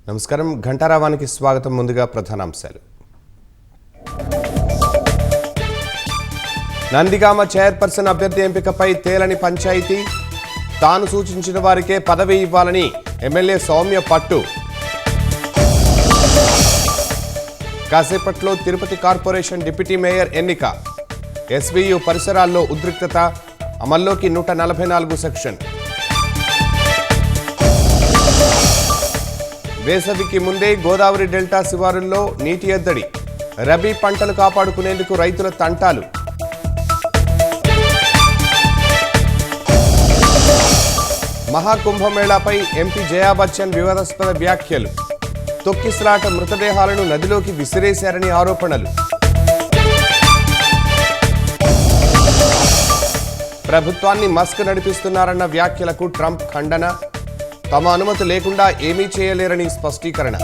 నమస్కారం ఘంటారావానికి స్వాగతం. ముందుగా ప్రధానాంశాలు. నందిగామ చైర్పర్సన్ అభ్యర్థి ఎంపికపై తేలని పంచాయతీ. తాను సూచించిన వారికే పదవి ఇవ్వాలని ఎమ్మెల్యే సౌమ్య పట్టు. కాసేపట్లో తిరుపతి కార్పొరేషన్ డిప్యూటీ మేయర్ ఎన్నిక. ఎస్వీయు పరిసరాల్లో ఉద్రిక్తత. అమల్లోకి 144 సెక్షన్. వేసవికి ముందే గోదావరి డెల్టా శివారుల్లో నీటి ఎద్దడి. రబీ పంటలు కాపాడుకునేందుకు రైతుల తంటాలు. మహాకుంభమేళాపై ఎంపీ జయా బచ్చన్ వివాదాస్పద వ్యాఖ్యలు. తొక్కిసలాట మృతదేహాలను నదిలోకి విసిరేశారని ఆరోపణలు. ప్రభుత్వాన్ని మస్క్ నడిపిస్తున్నారన్న వ్యాఖ్యలకు ట్రంప్ ఖండన. తమ అనుమతి లేకుండా ఏమీ చేయలేరని స్పష్టీకరణ.